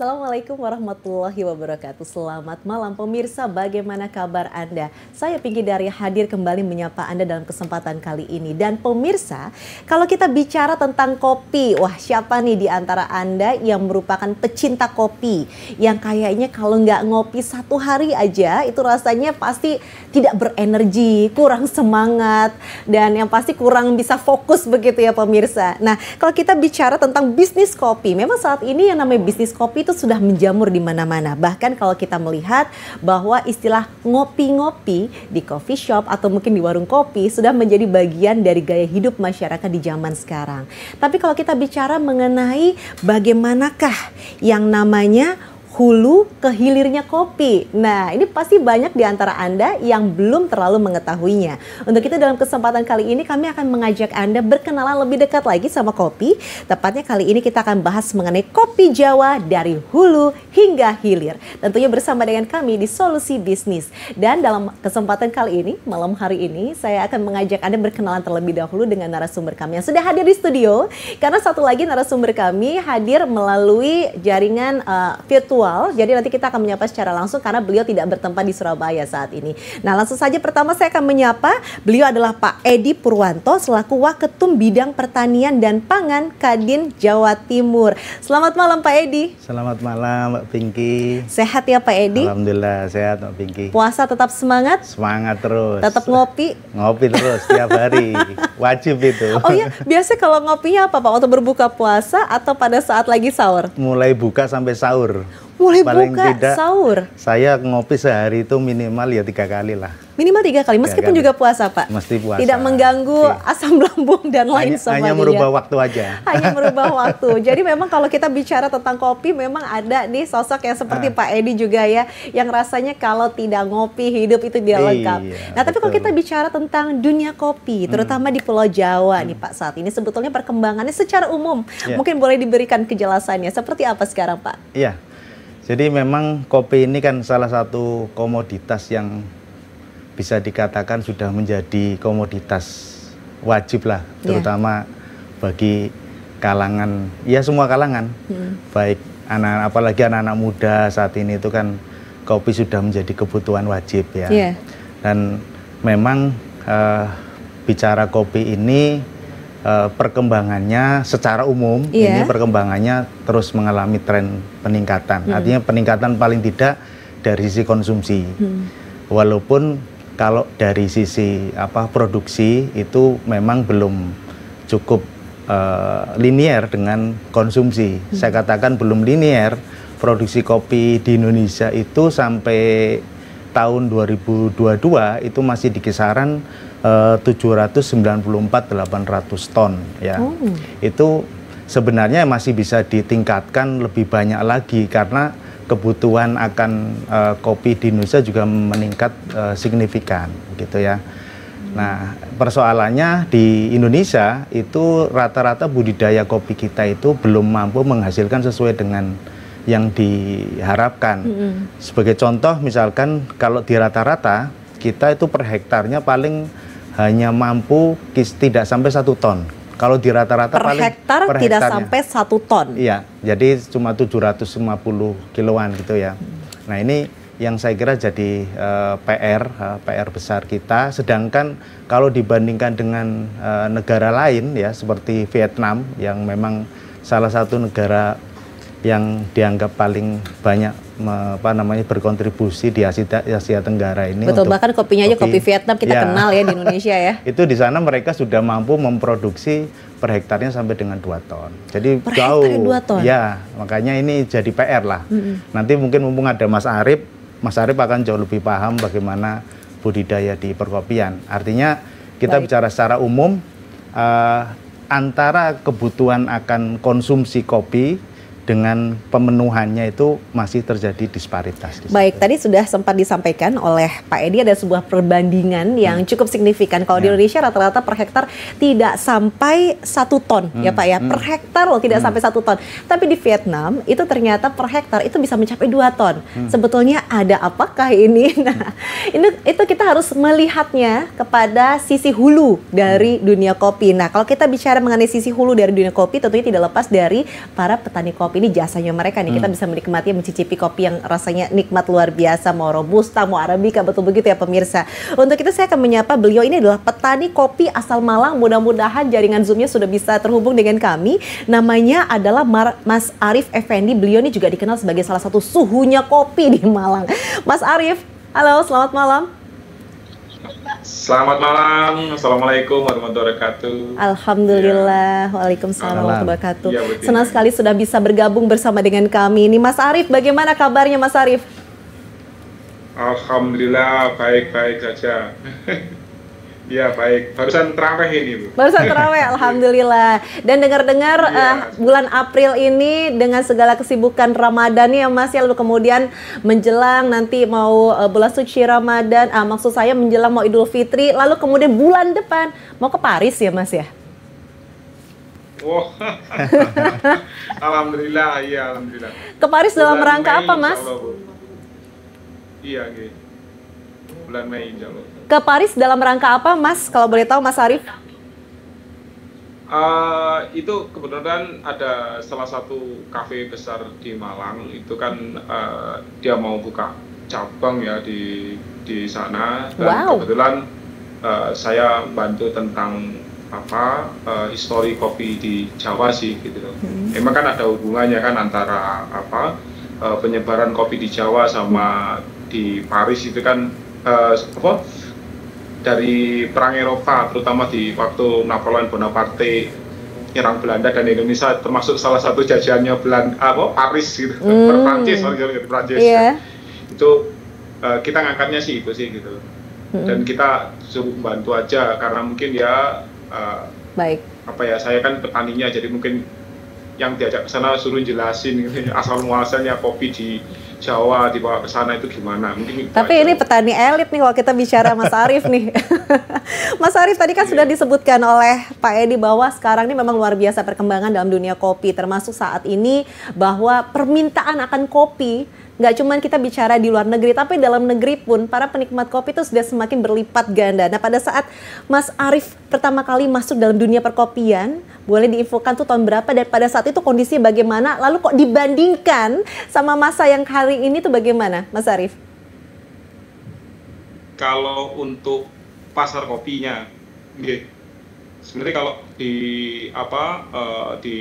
Assalamualaikum warahmatullahi wabarakatuh. Selamat malam pemirsa, bagaimana kabar Anda? Saya Pinky Dari hadir kembali menyapa Anda dalam kesempatan kali ini. Dan pemirsa, kalau kita bicara tentang kopi, wah siapa nih di antara Anda yang merupakan pecinta kopi? Yang kayaknya kalau nggak ngopi satu hari aja, itu rasanya pasti tidak berenergi, kurang semangat, dan yang pasti kurang bisa fokus begitu ya pemirsa. Nah, kalau kita bicara tentang bisnis kopi, memang saat ini yang namanya bisnis kopi itu sudah menjamur di mana-mana. Bahkan kalau kita melihat bahwa istilah ngopi-ngopi di coffee shop atau mungkin di warung kopi sudah menjadi bagian dari gaya hidup masyarakat di zaman sekarang. Tapi kalau kita bicara mengenai bagaimanakah yang namanya hulu ke hilirnya kopi. Nah, ini pasti banyak di antara Anda yang belum terlalu mengetahuinya. Untuk itu dalam kesempatan kali ini kami akan mengajak Anda berkenalan lebih dekat lagi sama kopi. Tepatnya kali ini kita akan bahas mengenai kopi Jawa dari hulu hingga hilir. Tentunya bersama dengan kami di Solusi Bisnis. Dan dalam kesempatan kali ini, malam hari ini, saya akan mengajak Anda berkenalan terlebih dahulu dengan narasumber kami yang sudah hadir di studio. Karena satu lagi narasumber kami hadir melalui jaringan virtual. Jadi nanti kita akan menyapa secara langsung karena beliau tidak bertempat di Surabaya saat ini. Nah, langsung saja pertama saya akan menyapa, beliau adalah Pak Edi Purwanto selaku Waketum Bidang Pertanian dan Pangan Kadin Jawa Timur. Selamat malam Pak Edi. Selamat malam Mbak Pinky. Sehat ya Pak Edi? Alhamdulillah sehat Mbak Pinky. Puasa tetap semangat? Semangat terus. Tetap ngopi? Ngopi terus tiap hari. Wajib itu. Oh iya, biasa kalau ngopinya apa Pak? Waktu berbuka puasa atau pada saat lagi sahur? Mulai buka sampai sahur. Mulai paling buka, tidak, sahur? Saya ngopi sehari itu minimal ya 3 kali lah. Minimal 3 kali, meskipun 3 kali. Juga puasa Pak? Mesti puasa. Tidak mengganggu asam lambung dan lain sebagainya. Hanya merubah waktu aja. Hanya merubah waktu. Jadi memang kalau kita bicara tentang kopi, memang ada nih sosok yang seperti Pak Edi juga ya, yang rasanya kalau tidak ngopi hidup itu tidak lengkap. Nah tapi kalau kita bicara tentang dunia kopi, terutama di Pulau Jawa nih Pak saat ini, sebetulnya perkembangannya secara umum, mungkin boleh diberikan kejelasannya, seperti apa sekarang Pak? Iya. Jadi memang kopi ini kan salah satu komoditas yang bisa dikatakan sudah menjadi komoditas wajib lah, terutama bagi kalangan, ya semua kalangan, baik anak, apalagi anak-anak muda saat ini itu kan kopi sudah menjadi kebutuhan wajib ya. Dan memang bicara kopi ini perkembangannya secara umum ini perkembangannya terus mengalami tren peningkatan. Artinya peningkatan paling tidak dari sisi konsumsi. Walaupun kalau dari sisi produksi itu memang belum cukup linier dengan konsumsi. Saya katakan belum linier. Produksi kopi di Indonesia itu sampai tahun 2022 itu masih di kisaran 794-800 ton ya. Itu sebenarnya masih bisa ditingkatkan lebih banyak lagi karena kebutuhan akan kopi di Indonesia juga meningkat signifikan gitu ya. Nah, persoalannya di Indonesia itu rata-rata budidaya kopi kita itu belum mampu menghasilkan sesuai dengan yang diharapkan. Sebagai contoh misalkan kalau di rata-rata kita itu per hektarnya paling hanya mampu tidak sampai 1 ton. Kalau di rata-rata per hektar tidak sampai 1 ton. Iya, jadi cuma 750 kiloan gitu ya. Nah ini yang saya kira jadi PR besar kita. Sedangkan kalau dibandingkan dengan negara lain ya seperti Vietnam yang memang salah satu negara yang dianggap paling banyak berkontribusi di Asia Tenggara ini. Betul, bahkan kopinya aja kopi Vietnam kita kenal ya di Indonesia ya. Itu di sana mereka sudah mampu memproduksi per hektarnya sampai dengan 2 ton. Jadi per jauh. 2 ton. Ya, makanya ini jadi PR lah. Nanti mungkin mumpung ada Mas Arif akan jauh lebih paham bagaimana budidaya di perkopian. Artinya kita bicara secara umum antara kebutuhan akan konsumsi kopi dengan pemenuhannya itu masih terjadi disparitas. Baik, tadi sudah sempat disampaikan oleh Pak Edi ada sebuah perbandingan yang cukup signifikan. Kalau di Indonesia rata-rata per hektar tidak sampai 1 ton ya Pak ya. Per hektar loh tidak sampai 1 ton. Tapi di Vietnam itu ternyata per hektar itu bisa mencapai 2 ton. Sebetulnya ada apakah ini? Nah, itu kita harus melihatnya kepada sisi hulu dari dunia kopi. Nah, kalau kita bicara mengenai sisi hulu dari dunia kopi tentunya tidak lepas dari para petani kopi kopi ini jasanya mereka nih. Kita bisa menikmati, mencicipi kopi yang rasanya nikmat luar biasa, mau robusta, mau arabica, betul begitu ya pemirsa. Untuk itu saya akan menyapa beliau, ini adalah petani kopi asal Malang. Mudah-mudahan jaringan Zoom-nya sudah bisa terhubung dengan kami. Namanya adalah Mas Arief Effendi. Beliau ini juga dikenal sebagai salah satu suhunya kopi di Malang. Mas Arief, halo, selamat malam. Selamat malam, Assalamualaikum warahmatullahi wabarakatuh. Alhamdulillah, waalaikumsalam warahmatullahi wabarakatuh. Ya, senang sekali sudah bisa bergabung bersama dengan kami. Ini Mas Arief, bagaimana kabarnya Mas Arief? Alhamdulillah, baik-baik saja. Ya baik, barusan terawih ini Bu. Barusan terawih, Alhamdulillah. Dan dengar-dengar bulan April ini dengan segala kesibukan Ramadan ya Mas ya, lalu kemudian menjelang nanti mau bulan suci Ramadan, maksud saya menjelang mau Idul Fitri, lalu kemudian bulan depan mau ke Paris ya Mas ya? Oh, Alhamdulillah, iya Alhamdulillah. Ke Paris dalam rangka apa Mas? Iya, okay. Bulan Mei insya Allah. Ke Paris dalam rangka apa Mas, kalau boleh tahu Mas Arief? Itu kebetulan ada salah satu kafe besar di Malang, itu kan dia mau buka cabang ya di sana, dan kebetulan saya bantu tentang histori kopi di Jawa sih gitu. Emang kan ada hubungannya kan antara penyebaran kopi di Jawa sama di Paris itu kan dari perang Eropa, terutama di waktu Napoleon Bonaparte nyerang Belanda, dan Indonesia termasuk salah satu jajahannya Paris gitu, Prancis, Prancis. Yeah. Itu kita ngangkatnya sih itu sih gitu, dan kita suruh bantu aja karena mungkin ya baik. Saya kan petaninya, jadi mungkin yang diajak ke sana suruh jelasin gitu, asal muasalnya kopi di Jawa dibawa ke sana itu gimana. Tapi ini petani elit nih kalau kita bicara Mas Arief nih. Mas Arief, tadi kan sudah disebutkan oleh Pak Edi bahwa sekarang ini memang luar biasa perkembangan dalam dunia kopi, termasuk saat ini bahwa permintaan akan kopi nggak cuma kita bicara di luar negeri, tapi dalam negeri pun para penikmat kopi itu sudah semakin berlipat ganda. Nah, pada saat Mas Arief pertama kali masuk dalam dunia perkopian, boleh diinfokan tuh tahun berapa dan pada saat itu kondisinya bagaimana? Lalu kok dibandingkan sama masa yang hari ini tuh bagaimana, Mas Arief? Kalau untuk pasar kopinya, sebenarnya kalau di di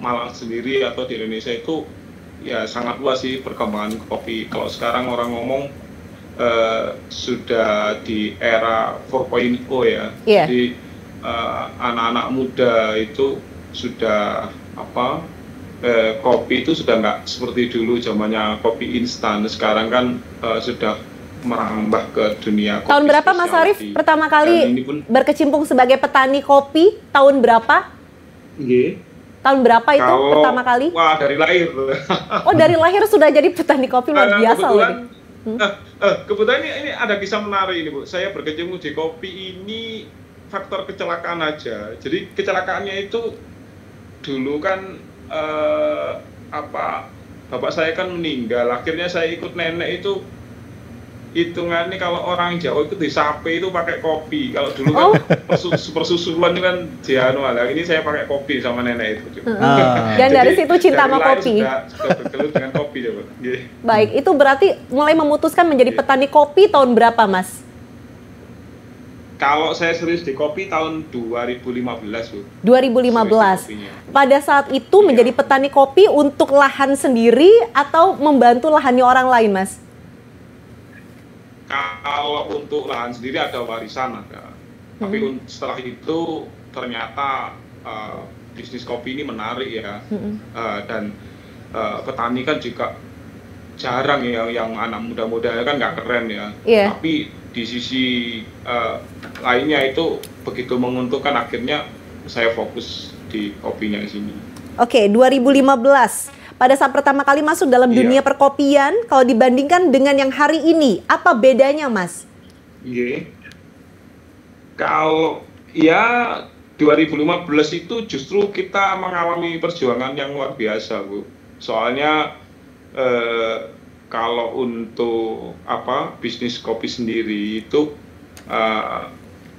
Malang sendiri atau di Indonesia itu ya sangat luas sih perkembangan kopi. Kalau sekarang orang ngomong sudah di era 4.0 ya. Yeah. Jadi anak-anak muda itu sudah kopi itu sudah nggak seperti dulu zamannya kopi instan. Sekarang kan sudah merambah ke dunia kopi. Tahun berapa Mas Arief pertama kali berkecimpung sebagai petani kopi? Tahun berapa? Tahun berapa itu pertama kali? Wah, dari lahir. Oh, dari lahir sudah jadi petani kopi, luar biasa loh. Kebetulan ini ada kisah menarik ini Bu. Saya berkecimpung di kopi ini faktor kecelakaan aja. Jadi kecelakaannya itu dulu kan bapak saya kan meninggal. Akhirnya saya ikut nenek itu. Hitungannya kalau orang Jawa itu disape itu pakai kopi. Kalau dulu kan persusulan kan ini saya pakai kopi sama nenek itu. Dan dari situ cinta sama kopi. Sudah bergelut dengan kopi ya, Pak. Baik, itu berarti mulai memutuskan menjadi petani kopi tahun berapa, Mas? Kalau saya serius di kopi tahun 2015, Bu. 2015. Pada saat itu menjadi petani kopi untuk lahan sendiri atau membantu lahannya orang lain, Mas? Kalau untuk lahan sendiri ada warisan ada, tapi setelah itu ternyata bisnis kopi ini menarik ya, dan petani kan juga jarang ya yang anak muda-muda kan nggak keren ya, tapi di sisi lainnya itu begitu menguntungkan, akhirnya saya fokus di kopinya di sini. Oke, 2015. Pada saat pertama kali masuk dalam dunia perkopian, kalau dibandingkan dengan yang hari ini, apa bedanya, Mas? Kalau ya 2015 itu justru kita mengalami perjuangan yang luar biasa, Bu. Soalnya kalau untuk bisnis kopi sendiri itu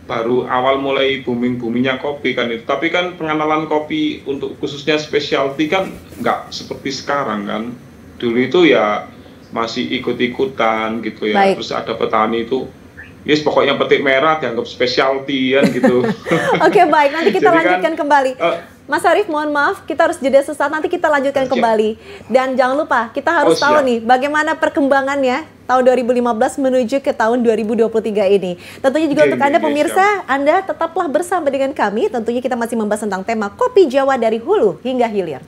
baru awal mulai booming-boomingnya kopi kan itu. Tapi kan pengenalan kopi untuk khususnya specialty kan nggak seperti sekarang kan. Dulu itu ya masih ikut-ikutan gitu ya. Baik. Terus ada petani itu, yes pokoknya petik merah dianggap specialty kan gitu. Oke, baik, nanti kita Jadi lanjutkan kan, kembali. Mas Arief, mohon maaf, kita harus jeda sesaat, nanti kita lanjutkan kembali. Dan jangan lupa, kita harus tahu nih bagaimana perkembangannya tahun 2015 menuju ke tahun 2023 ini. Tentunya juga untuk Anda pemirsa, Anda tetaplah bersama dengan kami. Tentunya kita masih membahas tentang tema kopi Jawa dari hulu hingga hilir.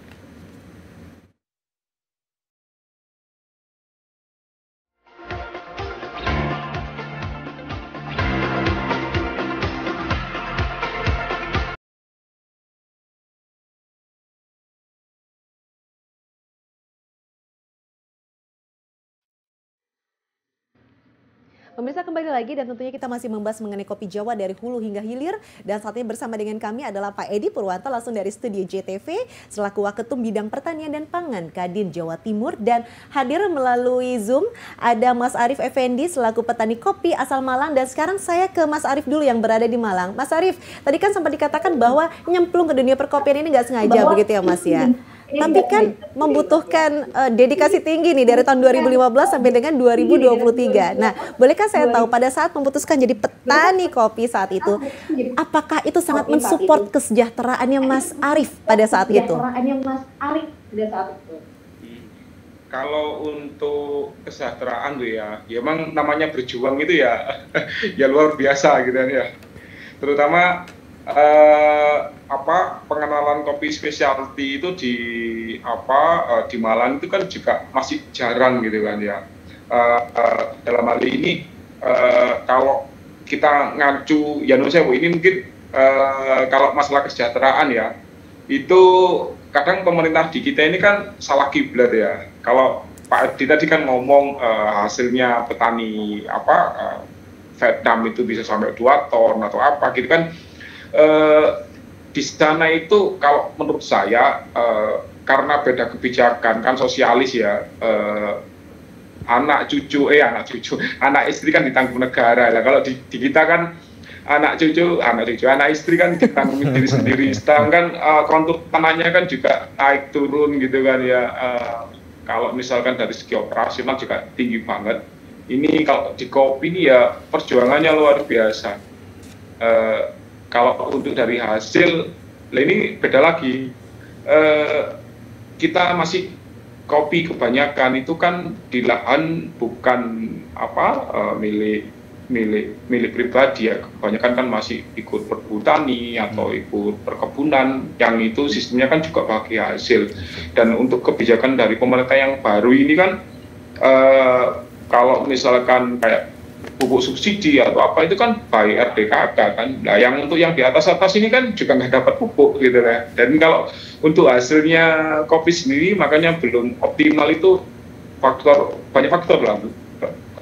Pemirsa, kembali lagi dan tentunya kita masih membahas mengenai kopi Jawa dari hulu hingga hilir. Dan saat ini bersama dengan kami adalah Pak Edi Purwanto langsung dari studio JTV selaku Waketum Bidang Pertanian dan Pangan Kadin Jawa Timur. Dan hadir melalui Zoom ada Mas Arief Effendi selaku petani kopi asal Malang. Dan sekarang saya ke Mas Arief dulu yang berada di Malang. Mas Arief, tadi kan sempat dikatakan bahwa nyemplung ke dunia perkopian ini nggak sengaja begitu ya Mas ya. Tapi kan membutuhkan dedikasi tinggi nih dari tahun 2015 sampai dengan 2023. Nah, bolehkah saya tahu pada saat memutuskan jadi petani kopi saat itu, apakah itu sangat mensupport kesejahteraannya Mas Arief pada saat itu? Kalau untuk kesejahteraan tuh ya emang namanya berjuang itu ya ya luar biasa gitu kan ya. Terutama pengenalan kopi specialty itu di Malang itu kan juga masih jarang gitu kan ya. Dalam hal ini kalau kita ngacu ya ini mungkin kalau masalah kesejahteraan ya itu kadang pemerintah di kita ini kan salah kiblat ya. Kalau Pak Edi tadi kan ngomong hasilnya petani Vietnam itu bisa sampai 2 ton atau apa gitu kan. Di sana itu kalau menurut saya karena beda kebijakan kan sosialis ya, anak istri kan ditanggung negara lah. Kalau di kita kan anak istri kan ditanggung diri sendiri. Sedangkan kontur tanahnya kan juga naik turun gitu kan ya. Kalau misalkan dari segi operasional juga tinggi banget. Ini kalau di kopi ini ya perjuangannya luar biasa. Kalau untuk dari hasil, ini beda lagi. Kita masih kopi kebanyakan itu kan di lahan bukan milik pribadi ya. Kebanyakan kan masih ikut perhutani atau ikut perkebunan. Yang itu sistemnya kan juga pakai hasil. Dan untuk kebijakan dari pemerintah yang baru ini kan, kalau misalkan kayak pupuk subsidi atau apa itu kan by RDKK kan. Nah, yang untuk yang di atas ini kan juga nggak dapat pupuk gitu ya. Dan kalau untuk hasilnya kopi sendiri makanya belum optimal itu banyak faktor lah.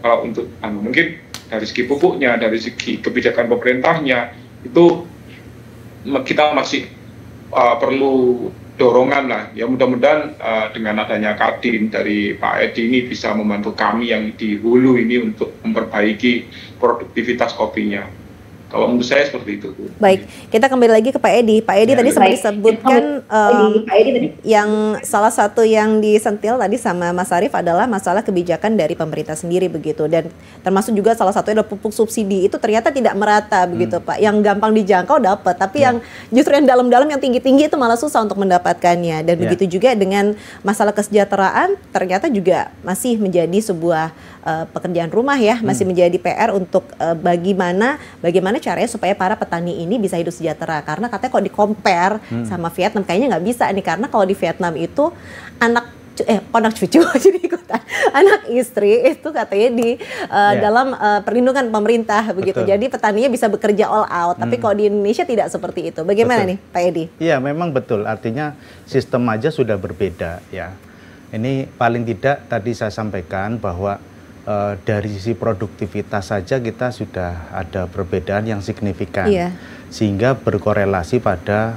Kalau untuk mungkin dari segi pupuknya, dari segi kebijakan pemerintahnya itu kita masih perlu dorongan lah. Ya mudah-mudahan dengan adanya Kadin dari Pak Edi ini bisa membantu kami yang di hulu ini untuk memperbaiki produktivitas kopinya. Kalau menurut saya seperti itu. Baik, kita kembali lagi ke Pak Edi. Pak Edi tadi sempat disebutkan yang salah satu yang disentil tadi sama Mas Arief adalah masalah kebijakan dari pemerintah sendiri begitu. Dan termasuk juga salah satunya adalah pupuk subsidi itu ternyata tidak merata begitu Pak. Yang gampang dijangkau dapat, tapi yang justru yang dalam-dalam yang tinggi-tinggi itu malah susah untuk mendapatkannya. Dan begitu juga dengan masalah kesejahteraan ternyata juga masih menjadi sebuah pekerjaan rumah ya, masih menjadi PR untuk bagaimana caranya supaya para petani ini bisa hidup sejahtera. Karena katanya kalau di-compare sama Vietnam kayaknya nggak bisa nih, karena kalau di Vietnam itu anak cucu jadi ikutan, anak istri itu katanya di dalam perlindungan pemerintah begitu. Betul. Jadi petaninya bisa bekerja all out. Tapi kalau di Indonesia tidak seperti itu. Bagaimana nih Pak Edi? Iya memang betul. Artinya sistem aja sudah berbeda ya. Ini paling tidak tadi saya sampaikan bahwa dari sisi produktivitas saja kita sudah ada perbedaan yang signifikan, sehingga berkorelasi pada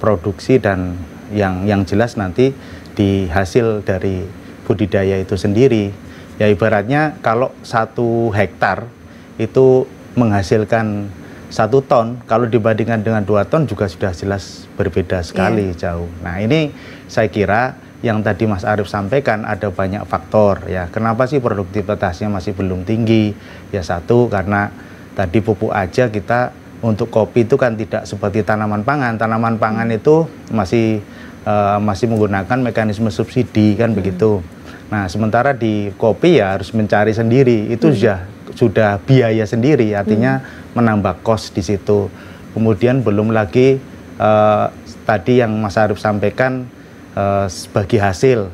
produksi dan yang jelas nanti di hasil dari budidaya itu sendiri. Ya ibaratnya kalau 1 hektar itu menghasilkan 1 ton, kalau dibandingkan dengan 2 ton juga sudah jelas berbeda sekali jauh. Nah ini saya kira yang tadi Mas Arief sampaikan ada banyak faktor ya. Kenapa sih produktivitasnya masih belum tinggi? Ya satu karena tadi pupuk aja kita untuk kopi itu kan tidak seperti tanaman pangan. Tanaman pangan itu masih menggunakan mekanisme subsidi kan begitu. Nah sementara di kopi ya harus mencari sendiri, itu sudah biaya sendiri, artinya menambah kos di situ. Kemudian belum lagi tadi yang Mas Arief sampaikan bagi hasil,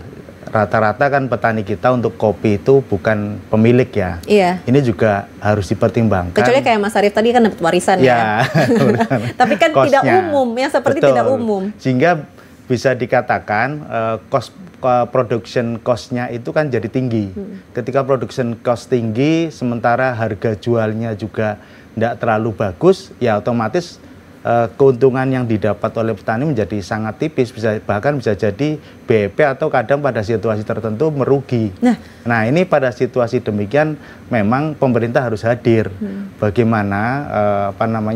rata-rata kan petani kita untuk kopi itu bukan pemilik ya. Iya. Ini juga harus dipertimbangkan. Kecuali kayak Mas Arief tadi kan dapat warisan ya. Tapi kan tidak umum, yang seperti tidak umum. Sehingga bisa dikatakan production cost-nya itu kan jadi tinggi. Ketika production cost tinggi, sementara harga jualnya juga tidak terlalu bagus, ya otomatis keuntungan yang didapat oleh petani menjadi sangat tipis, bahkan bisa jadi BEP atau kadang pada situasi tertentu merugi. Nah ini pada situasi demikian memang pemerintah harus hadir. Bagaimana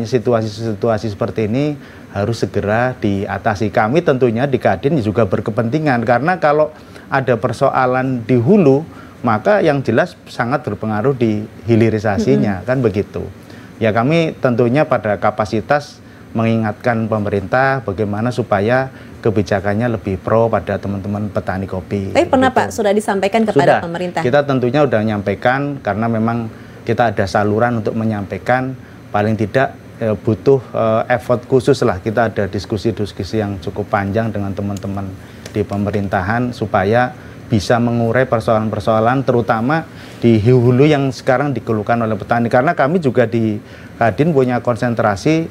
situasi-situasi seperti ini harus segera diatasi. Kami tentunya di Kadin juga berkepentingan, karena kalau ada persoalan di hulu, maka yang jelas sangat berpengaruh di hilirisasinya, kan begitu. Ya kami tentunya pada kapasitas mengingatkan pemerintah bagaimana supaya kebijakannya lebih pro pada teman-teman petani kopi. Tapi pernah Pak, sudah disampaikan kepada pemerintah? Kita tentunya sudah menyampaikan, karena memang kita ada saluran untuk menyampaikan, paling tidak butuh effort khusus lah. Kita ada diskusi-diskusi yang cukup panjang dengan teman-teman di pemerintahan supaya bisa mengurai persoalan-persoalan terutama di hulu yang sekarang dikeluhkan oleh petani. Karena kami juga di Kadin punya konsentrasi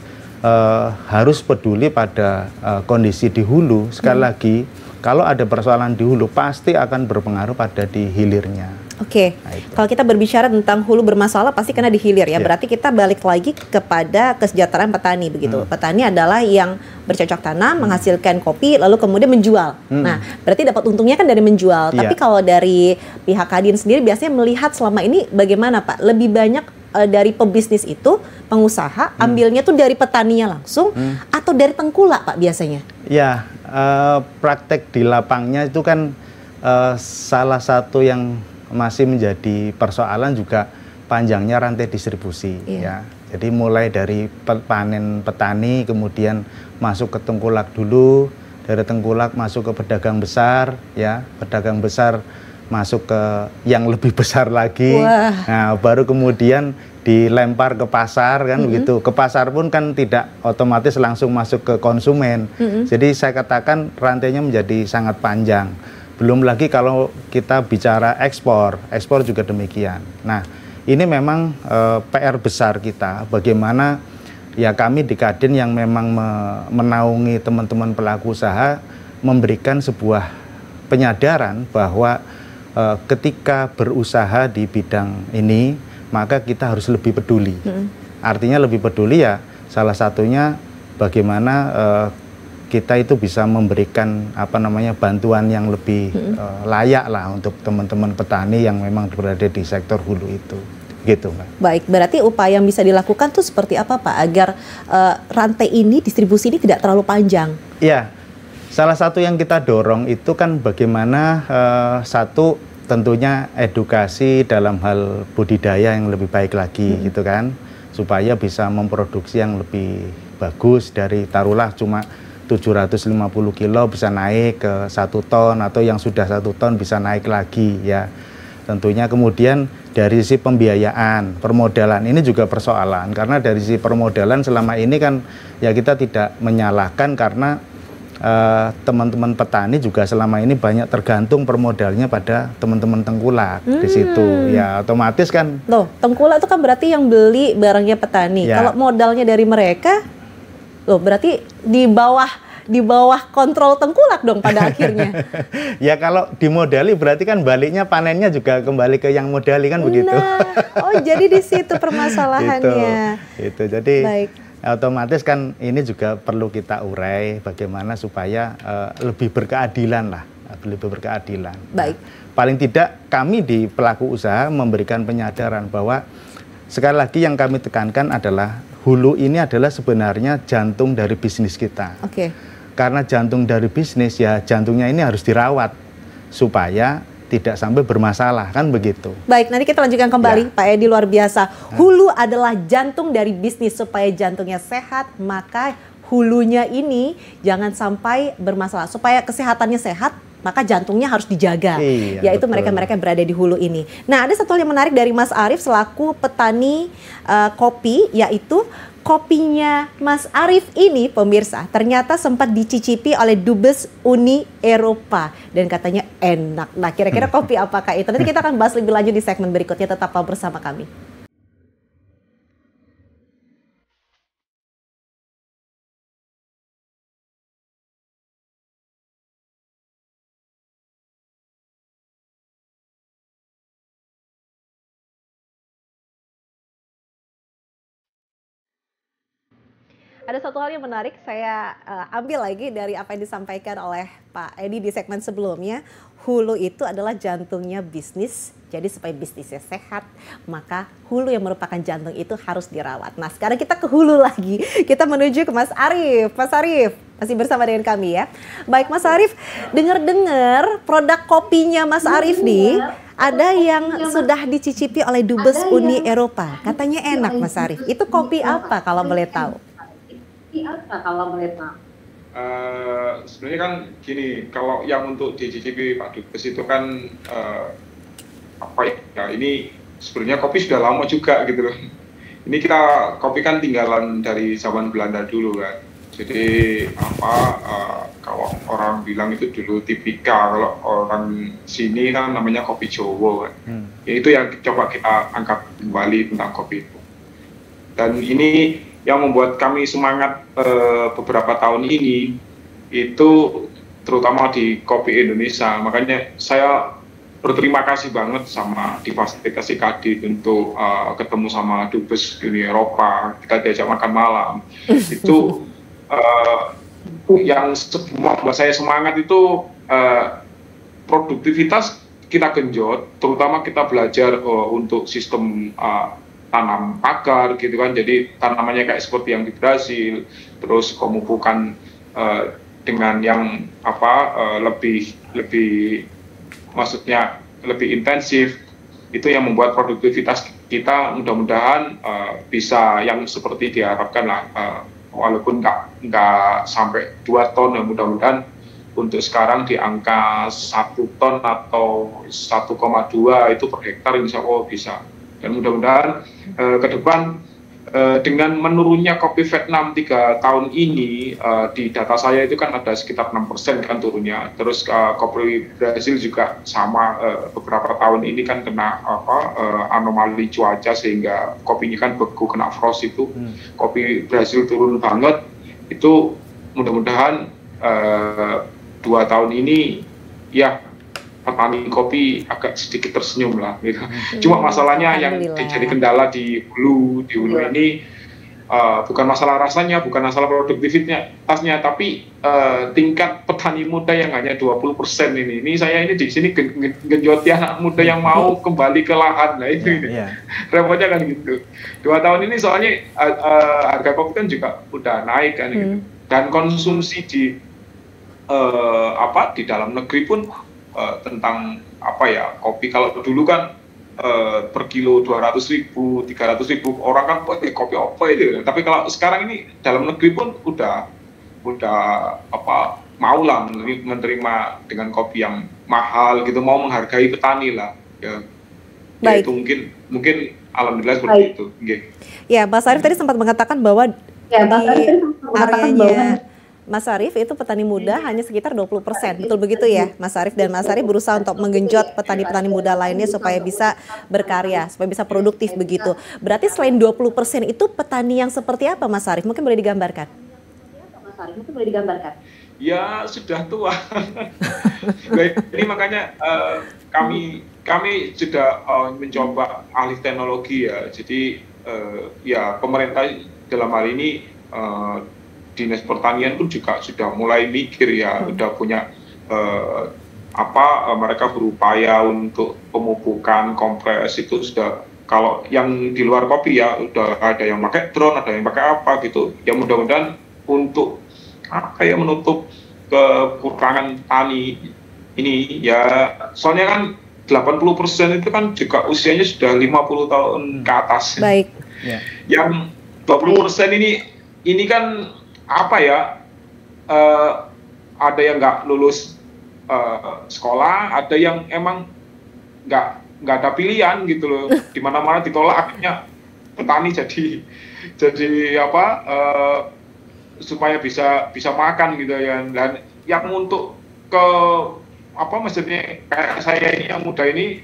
harus peduli pada kondisi di hulu. Sekali lagi, kalau ada persoalan di hulu pasti akan berpengaruh pada di hilirnya. Oke, kalau kita berbicara tentang hulu bermasalah pasti kena di hilir ya. Berarti kita balik lagi kepada kesejahteraan petani begitu. Petani adalah yang bercocok tanam, menghasilkan kopi, lalu kemudian menjual. Nah, berarti dapat untungnya kan dari menjual. Tapi kalau dari pihak Kadin sendiri biasanya melihat selama ini bagaimana Pak? Lebih banyak dari pebisnis itu, pengusaha ambilnya tuh dari petaninya langsung atau dari tengkulak Pak biasanya? Ya, praktek di lapangnya itu kan salah satu yang masih menjadi persoalan juga panjangnya rantai distribusi ya. Jadi mulai dari panen petani kemudian masuk ke tengkulak dulu, dari tengkulak masuk ke pedagang besar ya, pedagang besar masuk ke yang lebih besar lagi. Nah, baru kemudian dilempar ke pasar kan begitu. Ke pasar pun kan tidak otomatis langsung masuk ke konsumen. Jadi saya katakan rantainya menjadi sangat panjang. Belum lagi kalau kita bicara ekspor juga demikian. Nah, ini memang PR besar kita, bagaimana ya kami di Kadin yang memang menaungi teman-teman pelaku usaha memberikan sebuah penyadaran bahwa ketika berusaha di bidang ini, maka kita harus lebih peduli. Artinya lebih peduli ya salah satunya bagaimana kita itu bisa memberikan bantuan yang lebih layak lah untuk teman-teman petani yang memang berada di sektor hulu itu, gitu Mbak. Baik, berarti upaya yang bisa dilakukan tuh seperti apa Pak agar rantai ini, distribusi ini tidak terlalu panjang? Ya, salah satu yang kita dorong itu kan bagaimana satu tentunya edukasi dalam hal budidaya yang lebih baik lagi gitu kan, supaya bisa memproduksi yang lebih bagus dari taruhlah cuma 750 kilo bisa naik ke 1 ton atau yang sudah 1 ton bisa naik lagi ya. Tentunya kemudian dari sisi pembiayaan, permodalan ini juga persoalan, karena dari sisi permodalan selama ini kan ya kita tidak menyalahkan karena teman-teman petani juga selama ini banyak tergantung permodalnya pada teman-teman tengkulak di situ ya, otomatis kan. Loh, tengkulak itu kan berarti yang beli barangnya petani. Ya. Kalau modalnya dari mereka, loh berarti di bawah kontrol tengkulak dong pada akhirnya. Ya kalau dimodali berarti kan baliknya panennya juga kembali ke yang modali kan begitu. Oh jadi di situ permasalahannya. Itu jadi baik. Otomatis kan ini juga perlu kita urai bagaimana supaya lebih berkeadilan lah, lebih berkeadilan. Baik. Nah, paling tidak kami di pelaku usaha memberikan penyadaran bahwa sekali lagi yang kami tekankan adalah hulu ini adalah sebenarnya jantung dari bisnis kita. Karena jantung dari bisnis ya jantungnya ini harus dirawat supaya tidak sampai bermasalah, kan begitu. Baik, nanti kita lanjutkan kembali, Pak Edi, luar biasa. Hulu adalah jantung dari bisnis, supaya jantungnya sehat, maka hulunya ini jangan sampai bermasalah. Supaya kesehatannya sehat, maka jantungnya harus dijaga. Yaitu mereka-mereka yang berada di hulu ini. Nah, ada satu hal yang menarik dari Mas Arief selaku petani kopi, yaitu kopinya Mas Arief ini, pemirsa, ternyata sempat dicicipi oleh Dubes Uni Eropa dan katanya enak. Nah, kira-kira kopi apakah itu? Nanti kita akan bahas lebih lanjut di segmen berikutnya. Tetaplah bersama kami. Ada satu hal yang menarik saya ambil lagi dari apa yang disampaikan oleh Pak Edi di segmen sebelumnya. Hulu itu adalah jantungnya bisnis. Jadi supaya bisnisnya sehat, maka hulu yang merupakan jantung itu harus dirawat. Nah, sekarang kita ke hulu lagi. Kita menuju ke Mas Arief. Mas Arief masih bersama dengan kami ya. Baik Mas Arief, dengar-dengar produk kopinya Mas Arief nih ada yang sudah dicicipi oleh Dubes Uni Eropa. Katanya enak Mas Arief. Itu kopi apa kalau boleh tahu? Sebenarnya kan gini, kalau yang untuk dicicipi Pak Dubes itu kan ini sebenarnya kopi sudah lama juga gitu loh. Ini kita kopi kan tinggalan dari zaman Belanda dulu kan. Jadi kalau orang bilang itu dulu tipika, kalau orang sini kan namanya kopi Jowo kan. Ya itu yang coba kita angkat kembali tentang kopi itu. Dan ini yang membuat kami semangat beberapa tahun ini itu terutama di kopi Indonesia. Makanya saya berterima kasih banget sama difasilitasi Kadin untuk ketemu sama Dubes Uni Eropa, kita diajak makan malam. Itu yang membuat saya semangat itu produktivitas kita genjot, terutama kita belajar untuk sistem tanam pagar gitu kan, jadi tanamannya kayak seperti yang di Brasil, terus pemupukan dengan yang lebih maksudnya lebih intensif, itu yang membuat produktivitas kita mudah-mudahan bisa yang seperti diharapkan lah, walaupun nggak sampai 2 ton, mudah-mudahan untuk sekarang di angka 1 ton atau 1,2 itu per hektar insya Allah bisa. Dan mudah-mudahan ke depan dengan menurunnya kopi Vietnam 3 tahun ini, di data saya itu kan ada sekitar 6% kan turunnya. Terus kopi Brasil juga sama, beberapa tahun ini kan kena anomali cuaca sehingga kopinya kan beku, kena frost itu. Kopi Brasil turun banget. Itu mudah-mudahan 2 tahun ini ya petani kopi agak sedikit tersenyum lah gitu. Cuma masalahnya yang jadi kendala di hulu ini bukan masalah rasanya, bukan masalah produktivitasnya, tapi tingkat petani muda yang hanya 20% ini. Ini saya ini di sini genjoti anak muda yang mau kembali ke lahan. Nah itu repotnya kan gitu. 2 tahun ini soalnya harga kopi kan juga udah naik kan gitu. Dan konsumsi di dalam negeri pun tentang kopi, kalau dulu kan per kilo 200.000, 300.000 orang kan kopi apa itu. Tapi kalau sekarang ini dalam negeri pun udah mau lah menerima dengan kopi yang mahal gitu, mau menghargai petani lah ya. Ya itu mungkin alhamdulillah seperti itu. Ya, Mas Arief tadi sempat mengatakan bahwa di areanya Mas Arief itu petani muda hanya sekitar 20%, betul begitu ya Mas Arief? Dan Mas Arief berusaha untuk menggenjot petani-petani muda lainnya supaya bisa berkarya, supaya bisa produktif begitu. Berarti selain 20% itu petani yang seperti apa Mas Arief? Mungkin boleh digambarkan? Ya sudah tua. Ini makanya kami sudah mencoba alih teknologi ya. Jadi ya pemerintah dalam hal ini Dinas Pertanian pun juga sudah mulai mikir ya, udah punya mereka berupaya untuk pemupukan kompres itu sudah kalau yang di luar kopi ya udah ada yang pakai drone, ada yang pakai apa gitu. Ya mudah-mudahan untuk apa ya, menutup kekurangan tani ini ya, soalnya kan 80% itu kan juga usianya sudah 50 tahun ke atas. Baik. Yang 20% ini kan apa ya, ada yang nggak lulus sekolah, ada yang emang nggak ada pilihan gitu loh, di mana-mana ditolak, akhirnya petani jadi apa, supaya bisa makan gitu ya. Dan yang untuk ke apa, maksudnya kayak saya ini yang muda ini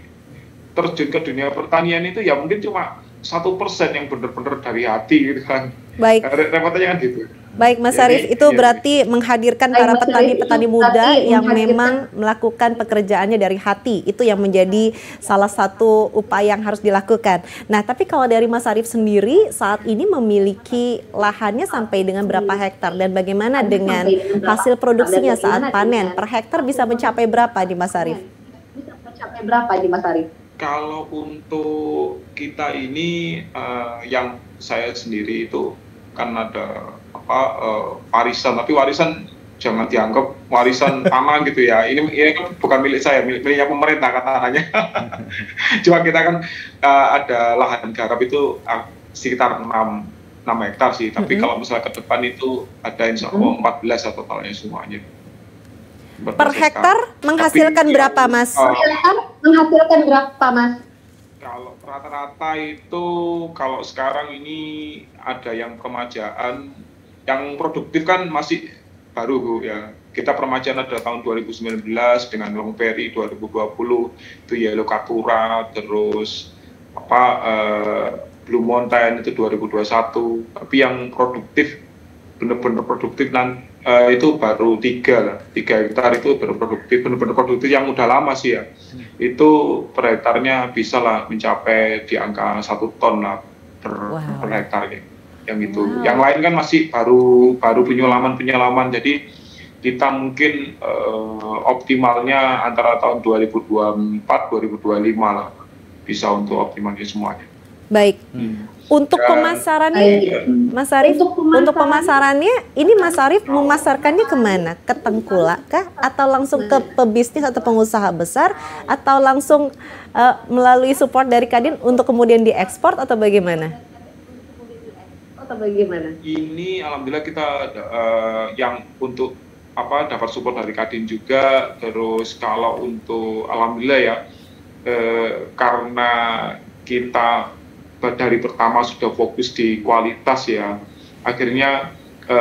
terjun ke dunia pertanian itu ya mungkin cuma 1% yang benar-benar dari hati gitu kan. Baik. Repotnya kan gitu. Baik, Mas Arief, itu berarti menghadirkan para petani-petani muda yang memang melakukan pekerjaannya dari hati. Itu yang menjadi salah satu upaya yang harus dilakukan. Nah, tapi kalau dari Mas Arief sendiri saat ini memiliki lahannya sampai dengan berapa hektar dan bagaimana dengan hasil produksinya saat panen? Per hektar bisa mencapai berapa di Mas Arief? Kalau untuk kita ini yang saya sendiri itu kan ada warisan, tapi warisan jangan dianggap warisan tanah gitu ya. Ini kan bukan milik saya, miliknya pemerintah kan tanahnya. Cuma kita kan ada lahan garap itu sekitar 6 hektar sih. Tapi kalau misalnya ke depan itu ada insya Allah 14 totalnya semuanya. Per hektar menghasilkan berapa, Mas? Kalau rata-rata itu kalau sekarang ini ada yang permajaan, yang produktif kan masih baru Bu ya. Kita permajaan ada tahun 2019 dengan Long Berry, 2020 itu Yellow Katura, terus Blue Mountain itu 2021. Tapi yang produktif, benar-benar produktif itu baru 3 hektar itu baru produktif, benar-benar produktif yang udah lama sih ya. Itu per hektarnya bisa lah mencapai di angka 1 ton lah per hektarnya. Yang itu. Yang lain kan masih baru penyelaman. Jadi kita mungkin optimalnya antara tahun 2024-2025 lah bisa untuk optimalnya semuanya. Baik. Untuk pemasarannya, Mas Arief, untuk pemasarannya, ini Mas Arief memasarkannya kemana? Ke Tengkulak kah? Atau langsung ke pebisnis atau pengusaha besar? Atau langsung melalui support dari Kadin untuk kemudian diekspor atau bagaimana? Ini alhamdulillah kita yang untuk dapat support dari Kadin juga. Terus kalau untuk alhamdulillah ya, karena kita dari pertama sudah fokus di kualitas ya, akhirnya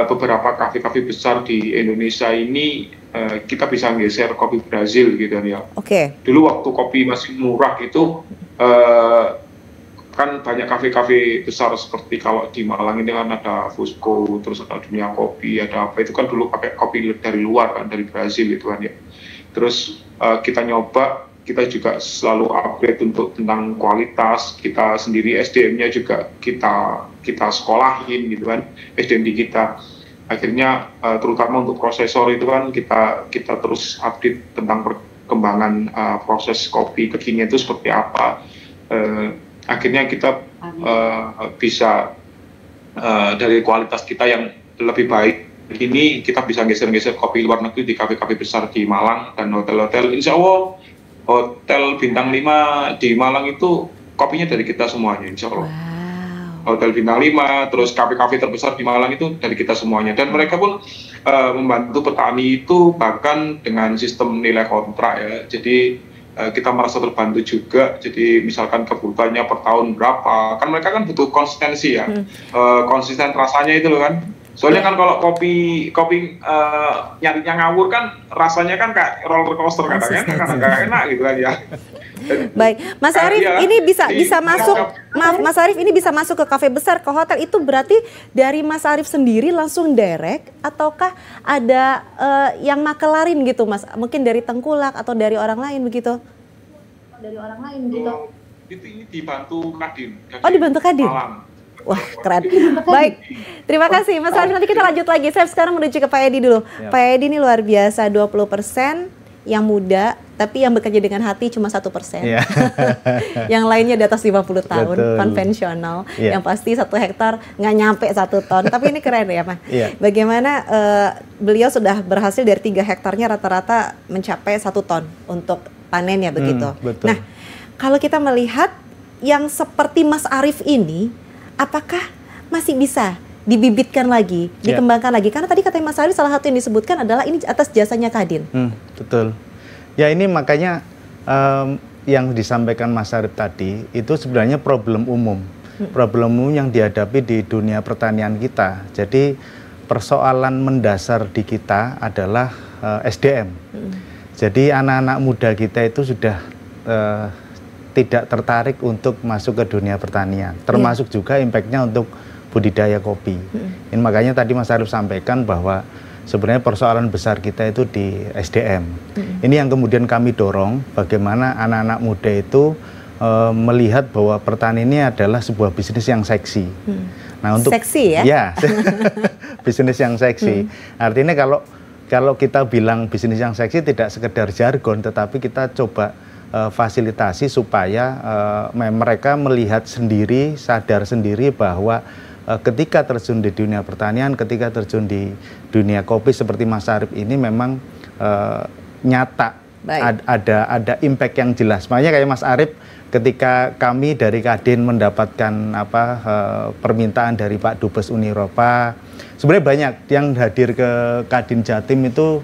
beberapa kafe-kafe besar di Indonesia ini kita bisa geser kopi Brazil gitu ya. Dulu waktu kopi masih murah itu kan banyak kafe-kafe besar seperti kalau di Malang ini kan ada Fusco, terus ada Dunia Kopi, ada apa, itu kan dulu pakai kopi dari luar kan, dari Brazil itu kan ya. Terus kita nyoba, kita juga selalu upgrade untuk tentang kualitas, kita sendiri SDM-nya juga kita sekolahin gitu kan, SDM di kita. Akhirnya terutama untuk prosesor itu kan kita terus update tentang perkembangan proses kopi kekinian itu seperti apa. Akhirnya kita bisa dari kualitas kita yang lebih baik ini, kita bisa geser-geser kopi luar negeri di kafe-kafe besar di Malang dan hotel-hotel. Insya Allah hotel bintang 5 di Malang itu kopinya dari kita semuanya, insya Allah. Hotel bintang 5, terus kafe-kafe terbesar di Malang itu dari kita semuanya. Dan mereka pun membantu petani itu bahkan dengan sistem nilai kontrak ya. Jadi kita merasa terbantu juga. Jadi misalkan kebutuhannya per tahun berapa, kan mereka kan butuh konsistensi ya, konsisten rasanya itu loh kan. Soalnya kan kalau kopi nyarinya ngawur kan rasanya kan kayak roller coaster kadang-kadang nggak enak gitu kan ya. Baik, Mas Arief ini bisa masuk, maaf Mas Arief, ini bisa masuk ke kafe besar, ke hotel, itu berarti dari Mas Arief sendiri langsung direct ataukah ada yang makelarin gitu Mas? Mungkin dari Tengkulak atau dari orang lain begitu? Itu ini dibantu Kadin. Oh, dibantu Kadin? Malang. Wah, keren. Baik, terima kasih Mas Arief. Nanti kita lanjut lagi. Saya sekarang menuju ke Pak Edi dulu. Pak Edi ini luar biasa, 20% yang muda, tapi yang bekerja dengan hati cuma 1%. Yeah. Yang lainnya di atas 50 tahun, Betul. konvensional. Yeah. Yang pasti 1 hektar nggak nyampe 1 ton. Tapi ini keren ya, Pak. Yeah. Bagaimana beliau sudah berhasil dari 3 hektarnya rata-rata mencapai 1 ton untuk panennya begitu. Betul. Nah, kalau kita melihat yang seperti Mas Arief ini, apakah masih bisa dibibitkan lagi, dikembangkan lagi? Karena tadi katanya Mas Arief salah satu yang disebutkan adalah ini atas jasanya Kadin. Betul. Ya ini makanya yang disampaikan Mas Arief tadi itu sebenarnya problem umum. Problem umum yang dihadapi di dunia pertanian kita. Jadi persoalan mendasar di kita adalah SDM. Jadi anak-anak muda kita itu sudah tidak tertarik untuk masuk ke dunia pertanian. Termasuk juga impact-nya untuk budidaya kopi. Ini makanya tadi Mas Arief sampaikan bahwa sebenarnya persoalan besar kita itu di SDM. Ini yang kemudian kami dorong bagaimana anak-anak muda itu melihat bahwa pertanian ini adalah sebuah bisnis yang seksi. Nah, untuk seksi ya? Ya, bisnis yang seksi. Artinya kalau kita bilang bisnis yang seksi tidak sekedar jargon, tetapi kita coba fasilitasi supaya mereka melihat sendiri, sadar sendiri bahwa ketika terjun di dunia pertanian, ketika terjun di dunia kopi seperti Mas Arief ini memang nyata. Ada impact yang jelas. Makanya kayak Mas Arief, ketika kami dari Kadin mendapatkan permintaan dari Pak Dubes Uni Eropa, sebenarnya banyak yang hadir ke Kadin Jatim itu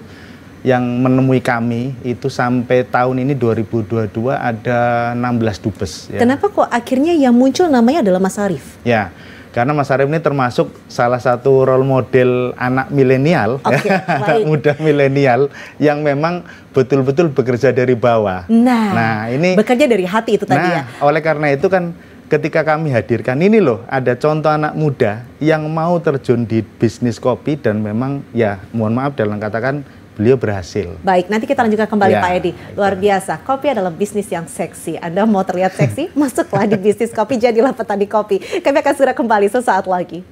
yang menemui kami itu sampai tahun ini 2022 ada 16 dubes. Ya. Kenapa kok akhirnya yang muncul namanya adalah Mas Arief? Ya, karena Mas Arief ini termasuk salah satu role model anak milenial, anak muda milenial yang memang betul-betul bekerja dari bawah. Nah, ini bekerja dari hati itu tadi ya. Oleh karena itu kan ketika kami hadirkan ini loh, ada contoh anak muda yang mau terjun di bisnis kopi dan memang ya mohon maaf dalam katakan beliau berhasil. Baik, nanti kita lanjutkan kembali Pak Edi. Luar biasa, kopi adalah bisnis yang seksi. Anda mau terlihat seksi, masuklah di bisnis kopi, jadilah petani kopi. Kami akan segera kembali sesaat lagi.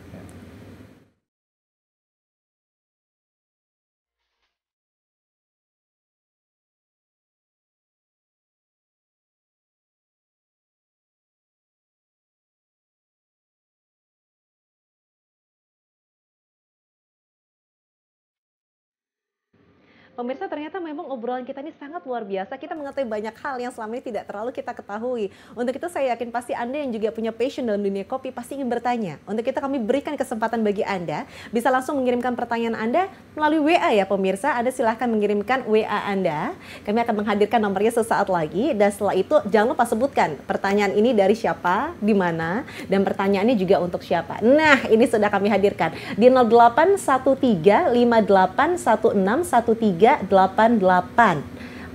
Pemirsa, ternyata memang obrolan kita ini sangat luar biasa. Kita mengetahui banyak hal yang selama ini tidak terlalu kita ketahui. Untuk itu saya yakin pasti Anda yang juga punya passion dalam dunia kopi pasti ingin bertanya. Untuk itu kami berikan kesempatan bagi Anda. Bisa langsung mengirimkan pertanyaan Anda melalui WA ya pemirsa. Anda silahkan mengirimkan WA Anda. Kami akan menghadirkan nomornya sesaat lagi. Dan setelah itu jangan lupa sebutkan pertanyaan ini dari siapa, di mana, dan pertanyaannya juga untuk siapa. Nah, ini sudah kami hadirkan di 081358161388.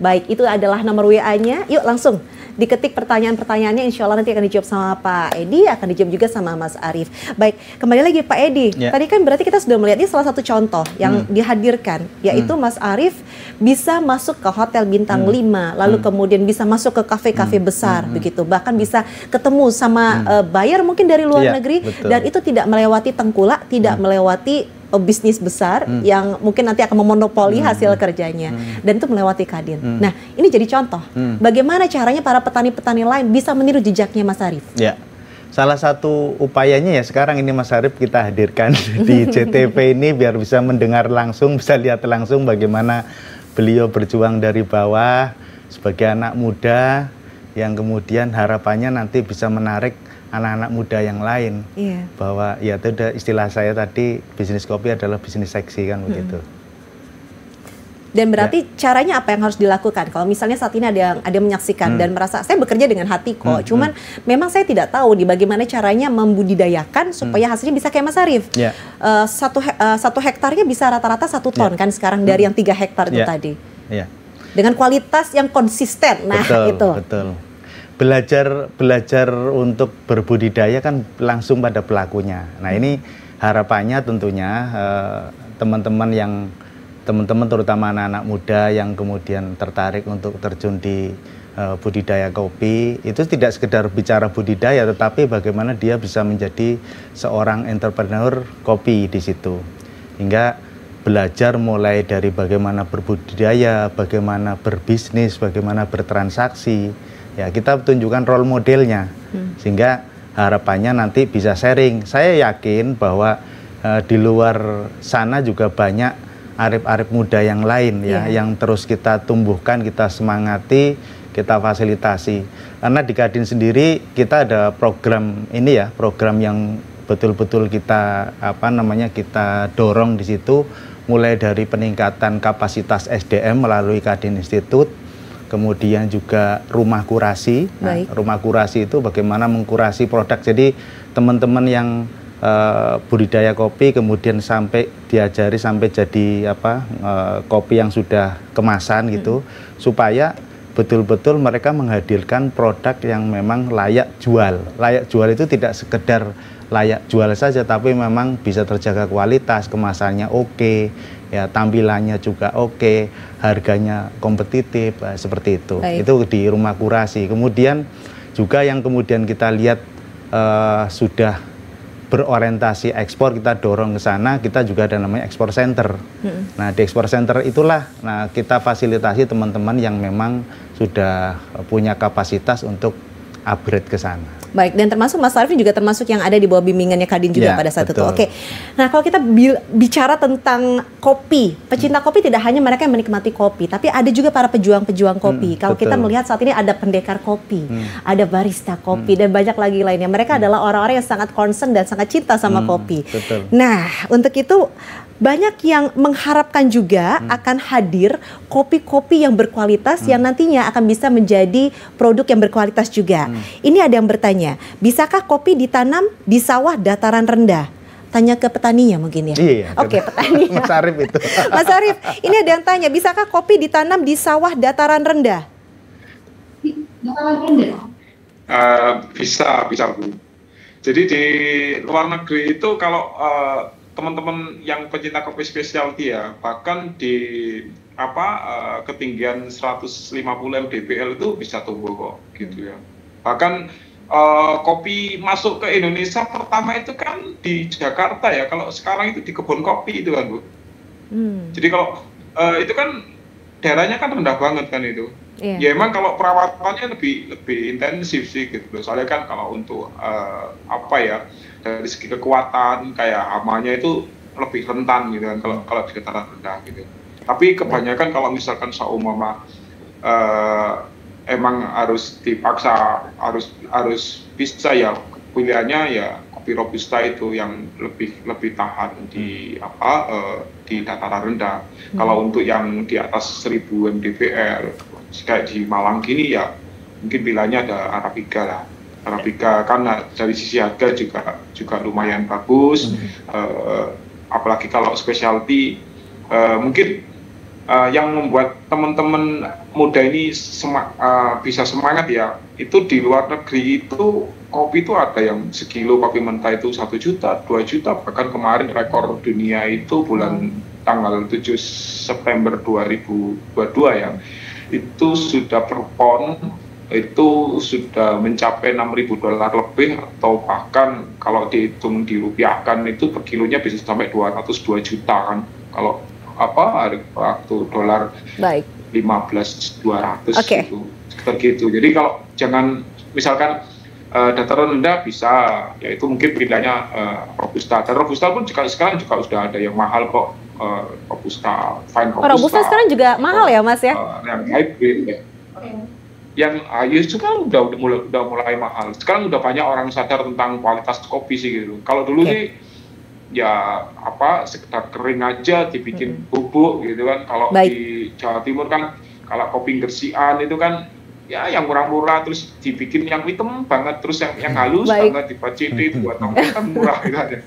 Baik, itu adalah nomor WA-nya. Yuk langsung diketik pertanyaan-pertanyaannya, insya Allah nanti akan dijawab sama Pak Edi, akan dijawab juga sama Mas Arief. Baik, kembali lagi Pak Edi. Tadi kan berarti kita sudah melihat ini salah satu contoh yang dihadirkan, yaitu Mas Arief bisa masuk ke hotel bintang 5, lalu kemudian bisa masuk ke kafe-kafe besar, begitu. Bahkan bisa ketemu sama buyer mungkin dari luar negeri, dan itu tidak melewati tengkulak, tidak melewati bisnis besar yang mungkin nanti akan memonopoli hasil kerjanya, dan itu melewati Kadin. Nah, ini jadi contoh bagaimana caranya para petani-petani lain bisa meniru jejaknya Mas Arief. Ya, salah satu upayanya ya sekarang ini Mas Arief kita hadirkan di JTP ini biar bisa mendengar langsung, bisa lihat langsung bagaimana beliau berjuang dari bawah sebagai anak muda yang kemudian harapannya nanti bisa menarik anak-anak muda yang lain, bahwa ya itu istilah saya tadi, bisnis kopi adalah bisnis seksi kan begitu. Dan berarti caranya apa yang harus dilakukan? Kalau misalnya saat ini ada yang menyaksikan dan merasa saya bekerja dengan hati kok, cuman memang saya tidak tahu di bagaimana caranya membudidayakan supaya hasilnya bisa kayak Mas Arief. Satu hektarnya bisa rata-rata 1 ton kan sekarang dari yang 3 hektar itu tadi. Dengan kualitas yang konsisten. Nah, betul. Belajar untuk berbudidaya kan langsung pada pelakunya. Nah, ini harapannya tentunya teman-teman terutama anak-anak muda yang kemudian tertarik untuk terjun di budidaya kopi, itu tidak sekedar bicara budidaya, tetapi bagaimana dia bisa menjadi seorang entrepreneur kopi di situ. Hingga belajar mulai dari bagaimana berbudidaya, bagaimana berbisnis, bagaimana bertransaksi. Ya, kita tunjukkan role modelnya, sehingga harapannya nanti bisa sharing. Saya yakin bahwa di luar sana juga banyak arif-arif muda yang lain ya, yang terus kita tumbuhkan, kita semangati, kita fasilitasi. Karena di Kadin sendiri kita ada program ini ya, program yang betul-betul kita kita dorong di situ, mulai dari peningkatan kapasitas SDM melalui Kadin Institute, kemudian juga rumah kurasi. Nah, rumah kurasi itu bagaimana mengkurasi produk. Jadi teman-teman yang budidaya kopi kemudian sampai diajari sampai jadi kopi yang sudah kemasan gitu, supaya betul-betul mereka menghadirkan produk yang memang layak jual. Layak jual itu tidak sekedar layak jual saja, tapi memang bisa terjaga kualitas, kemasannya oke, ya tampilannya juga oke, harganya kompetitif, seperti itu. Itu di rumah kurasi. Kemudian juga yang kemudian kita lihat sudah berorientasi ekspor, kita dorong ke sana, kita juga ada namanya ekspor center. Nah, di ekspor center itulah kita fasilitasi teman-teman yang memang sudah punya kapasitas untuk upgrade ke sana. Baik, dan termasuk Mas Arif juga termasuk yang ada di bawah bimbingannya Kadin juga pada saat itu. Oke. Nah, kalau kita bicara tentang kopi, pecinta kopi tidak hanya mereka yang menikmati kopi, tapi ada juga para pejuang-pejuang kopi. Kalau kita melihat saat ini ada pendekar kopi, ada barista kopi, dan banyak lagi lainnya. Mereka adalah orang-orang yang sangat concern dan sangat cinta sama kopi. Nah, untuk itu banyak yang mengharapkan juga akan hadir kopi-kopi yang berkualitas yang nantinya akan bisa menjadi produk yang berkualitas juga. Ini ada yang bertanya, bisakah kopi ditanam di sawah dataran rendah? Tanya ke petaninya mungkin ya? Iya. Oke, petani. Mas Arif itu. Mas Arif, ini ada yang tanya, bisakah kopi ditanam di sawah dataran rendah? Dataran rendah? Bisa Bu. Jadi di luar negeri itu kalau teman-teman yang pecinta kopi specialty ya, bahkan di ketinggian 150 mdpl itu bisa tumbuh kok gitu ya. Bahkan kopi masuk ke Indonesia pertama itu kan di Jakarta ya, kalau sekarang itu di kebun kopi itu kan Bu. Jadi kalau itu kan daerahnya kan rendah banget kan itu. Ya emang kalau perawatannya lebih intensif sih gitu. Soalnya kan kalau untuk dari segi kekuatan kayak hamanya itu lebih rentan gitu kan kalau di dataran rendah gitu. Tapi kebanyakan kalau misalkan seumpama emang harus dipaksa harus bisa ya, pilihannya ya kopi robusta itu yang lebih tahan di dataran rendah. Kalau untuk yang di atas 1000 mdpl kayak di Malang gini ya mungkin pilihannya ada Arabica lah. Arabica karena dari sisi harga juga lumayan bagus, apalagi kalau specialty mungkin yang membuat teman-teman muda ini bisa semangat ya, itu di luar negeri itu kopi itu ada yang sekilo kopi mentah itu 1 juta, 2 juta, bahkan kemarin rekor dunia itu tanggal 7 September 2022 ya, itu sudah per pon itu sudah mencapai $6.000 lebih, atau bahkan kalau dihitung dirupiahkan itu per kilonya bisa sampai 202 juta kan, kalau waktu dolar 15.200 itu sekitar gitu. Jadi kalau jangan misalkan dataran rendah bisa, yaitu mungkin pilihannya robusta. Dan robusta pun sekarang juga sudah ada yang mahal kok, robusta, fine robusta. Robusta sekarang juga mahal ya Mas ya? Yang hybrid ya. Yang sekarang udah mulai mahal. Sekarang udah banyak orang sadar tentang kualitas kopi sih gitu. Kalau dulu sih ya sekedar kering aja dibikin bubuk gitu kan. Kalau di Jawa Timur kan kalau kopi Gersian itu kan ya yang murah-murah terus dibikin yang hitam banget, terus yang halus banget dipaciti buat nongkrong kan murah gitu aja.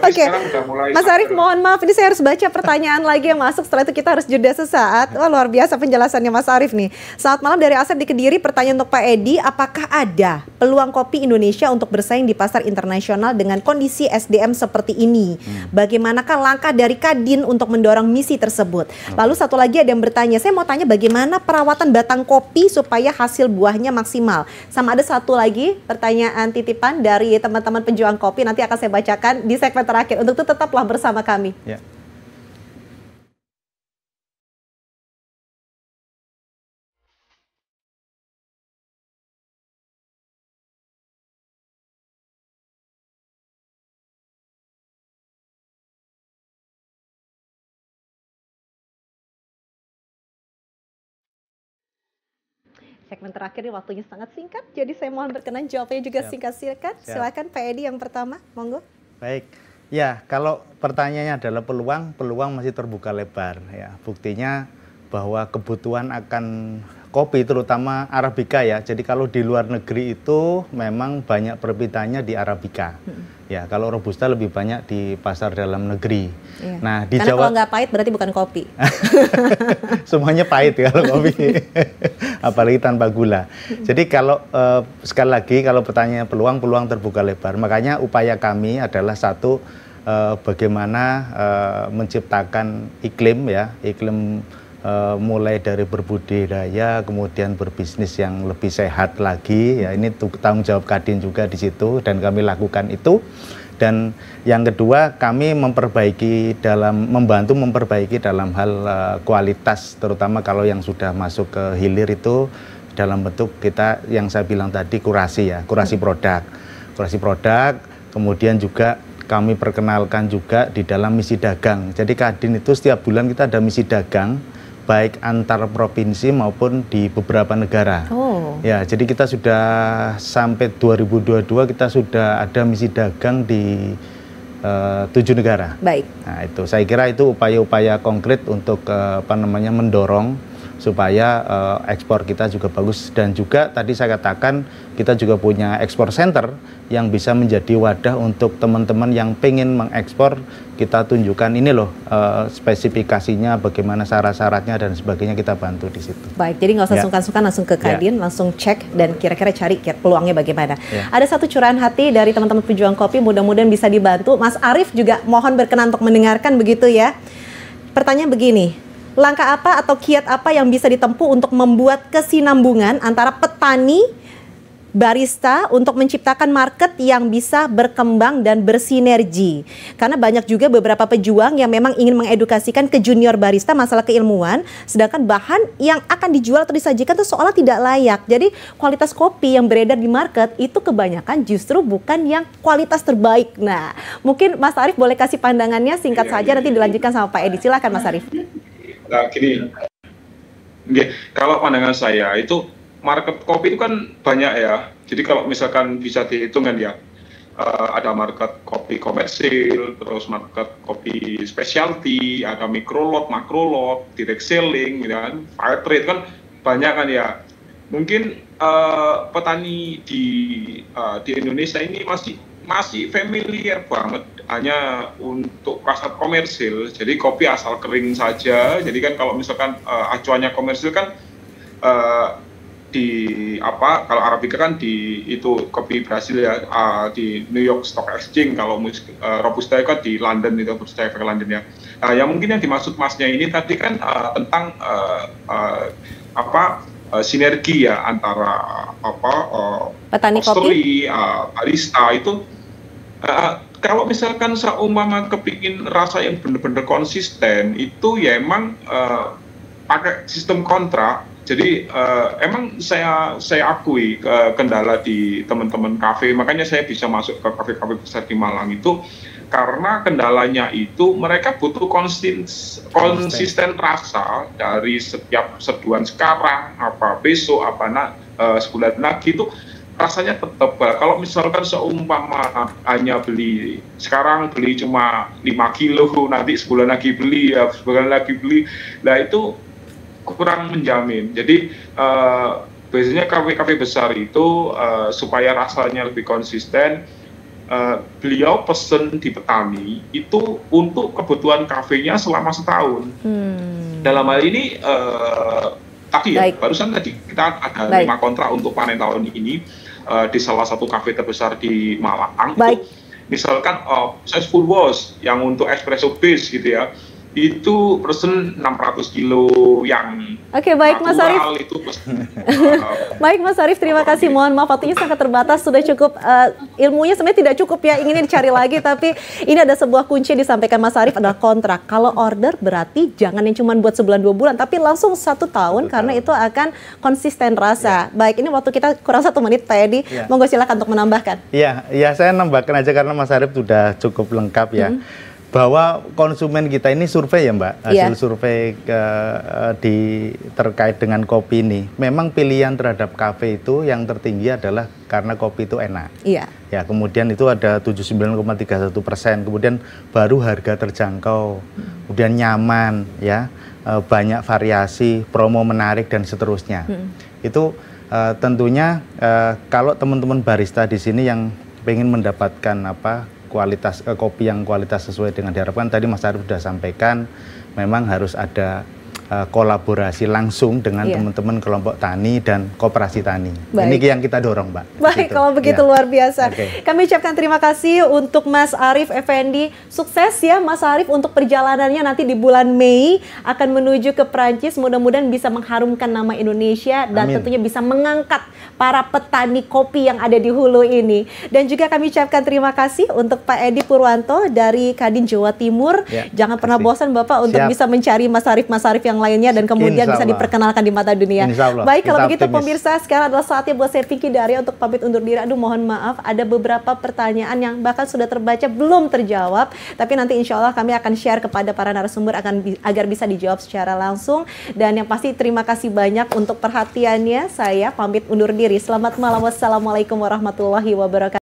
Sekarang udah mulai. Mas Arif, mohon maaf ini saya harus baca pertanyaan lagi yang masuk, setelah itu kita harus jeda sesaat. Wah, luar biasa penjelasannya Mas Arif nih. Selamat malam dari Asep di Kediri. Pertanyaan untuk Pak Edi, apakah ada peluang kopi Indonesia untuk bersaing di pasar internasional dengan kondisi SDM seperti ini? Bagaimanakah langkah dari Kadin untuk mendorong misi tersebut? Lalu satu lagi ada yang bertanya, saya mau tanya bagaimana perawatan batang kopi supaya hasil buahnya maksimal. Sama ada satu lagi pertanyaan titipan dari teman-teman penjual. Kopi nanti akan saya bacakan di segmen terakhir. Untuk itu tetaplah bersama kami. Segmen terakhir ini waktunya sangat singkat, jadi saya mohon berkenan jawabnya juga singkat-singkat. Silakan Pak Edi yang pertama, monggo. Baik, ya kalau pertanyaannya adalah peluang masih terbuka lebar ya. Buktinya bahwa kebutuhan akan kopi terutama Arabica ya. Jadi kalau di luar negeri itu memang banyak permintaannya di Arabica. Ya, kalau Robusta lebih banyak di pasar dalam negeri. Iya. Nah, di Karena Jawa kalau nggak pahit berarti bukan kopi. semuanya pahit ya kalau kopi, apalagi tanpa gula. Jadi kalau sekali lagi kalau pertanyaan peluang terbuka lebar. Makanya upaya kami adalah satu bagaimana menciptakan iklim mulai dari berbudidaya kemudian berbisnis yang lebih sehat lagi ya, ini tanggung jawab Kadin juga di situ dan kami lakukan itu. Dan yang kedua kami membantu memperbaiki dalam hal kualitas, terutama kalau yang sudah masuk ke hilir itu dalam bentuk kita yang saya bilang tadi kurasi produk, kemudian juga kami perkenalkan juga di dalam misi dagang. Jadi Kadin itu setiap bulan kita ada misi dagang, baik antar provinsi maupun di beberapa negara. Ya, jadi kita sudah sampai 2022 kita sudah ada misi dagang di 7 negara. Baik. Nah, itu saya kira itu upaya-upaya konkret untuk mendorong supaya ekspor kita juga bagus, dan juga tadi saya katakan kita juga punya ekspor center yang bisa menjadi wadah untuk teman-teman yang pengen mengekspor. Kita tunjukkan ini loh spesifikasinya, bagaimana syarat-syaratnya dan sebagainya, kita bantu di situ. Baik, jadi nggak usah sungkan-sungkan, langsung ke Kadin, langsung cek dan kira-kira cari peluangnya bagaimana. Ada satu curahan hati dari teman-teman pejuang kopi, mudah-mudahan bisa dibantu. Mas Arief juga mohon berkenan untuk mendengarkan begitu ya. Pertanyaan begini, langkah apa atau kiat apa yang bisa ditempuh untuk membuat kesinambungan antara petani, barista untuk menciptakan market yang bisa berkembang dan bersinergi? Karena banyak juga beberapa pejuang yang memang ingin mengedukasikan ke junior barista masalah keilmuan, sedangkan bahan yang akan dijual atau disajikan itu seolah tidak layak. Jadi kualitas kopi yang beredar di market itu kebanyakan justru bukan yang kualitas terbaik. Nah, mungkin Mas Arief boleh kasih pandangannya singkat saja, nanti dilanjutkan sama Pak Edi. Silakan Mas Arief. Nah, gini, kalau pandangan saya itu market kopi itu kan banyak ya. Jadi kalau misalkan bisa dihitung kan ya, ada market kopi komersil, terus market kopi specialty, ada micro lot, macro lot, direct selling, kan, fair trade, kan banyak kan ya. Mungkin petani di Indonesia ini masih familiar banget hanya untuk pasar komersil. Jadi kopi asal kering saja. Jadi kan kalau misalkan acuannya komersil kan kalau Arabica kan itu kopi Brasil ya, di New York Stock Exchange. Kalau Robusta kan di London, itu Robusta Efek London ya. Yang mungkin yang dimaksud Masnya ini tadi kan tentang sinergi ya antara petani kopi, barista itu. Kalau misalkan seumpama kepingin rasa yang benar-benar konsisten, itu ya emang pakai sistem kontrak. Jadi emang saya akui kendala di teman-teman kafe, makanya saya bisa masuk ke kafe-kafe besar di Malang itu karena kendalanya itu mereka butuh konsisten rasa dari setiap seduhan sekarang, besok, sebulan lagi itu rasanya tetap. Kalau misalkan seumpama hanya sekarang beli cuma 5 kilo, nanti sebulan lagi beli, nah itu kurang menjamin. Jadi biasanya kafe-kafe besar itu supaya rasanya lebih konsisten, beliau pesen di petani itu untuk kebutuhan kafenya selama setahun. Dalam hal ini barusan tadi kita ada 5 kontrak untuk panen tahun ini di salah satu kafe terbesar di Malang. Itu, misalkan saya full wash yang untuk espresso base gitu ya, itu persen 600 kilo yang baik Mas Arief. Baik Mas Arief, terima kasih. Mohon maaf waktunya sangat terbatas, sudah cukup, ilmunya sebenarnya tidak cukup ya, ingin dicari lagi, tapi ini ada sebuah kunci yang disampaikan Mas Arief adalah kontrak. Kalau order berarti jangan yang cuma buat sebulan 2 bulan, tapi langsung 1 tahun karena itu akan konsisten rasa. Baik, ini waktu kita kurang 1 menit Pak Edi, monggo silakan untuk menambahkan. Iya, saya nambahkan aja karena Mas Arief sudah cukup lengkap ya. bahwa konsumen kita ini survei ya Mbak, hasil survei terkait dengan kopi ini, memang pilihan terhadap kafe itu yang tertinggi adalah karena kopi itu enak. Iya. Ya, kemudian itu ada 79,31%, kemudian baru harga terjangkau, kemudian nyaman, ya, banyak variasi, promo menarik dan seterusnya. Itu tentunya kalau teman-teman barista di sini yang pengen mendapatkan kualitas kopi yang kualitas sesuai dengan diharapkan, tadi Mas Arief sudah sampaikan, memang harus ada kolaborasi langsung dengan teman-teman kelompok tani dan koperasi tani. Baik. Ini yang kita dorong, Mbak. Baik, kalau begitu luar biasa. Kami ucapkan terima kasih untuk Mas Arief Effendi. Sukses ya Mas Arief untuk perjalanannya nanti di bulan Mei akan menuju ke Prancis. Mudah-mudahan bisa mengharumkan nama Indonesia dan tentunya bisa mengangkat para petani kopi yang ada di hulu ini. Dan juga kami ucapkan terima kasih untuk Pak Edi Purwanto dari Kadin Jawa Timur. Jangan pernah bosan Bapak untuk bisa mencari Mas Arief yang lainnya dan kemudian bisa diperkenalkan di mata dunia. Baik, kalau begitu pemirsa, sekarang adalah saatnya buat saya Pinky Daria untuk pamit undur diri. Aduh, mohon maaf, ada beberapa pertanyaan yang bahkan sudah terbaca belum terjawab, tapi nanti insya Allah kami akan share kepada para narasumber agar bisa dijawab secara langsung. Dan yang pasti terima kasih banyak untuk perhatiannya. Saya pamit undur diri. Selamat malam. Wassalamualaikum warahmatullahi wabarakatuh.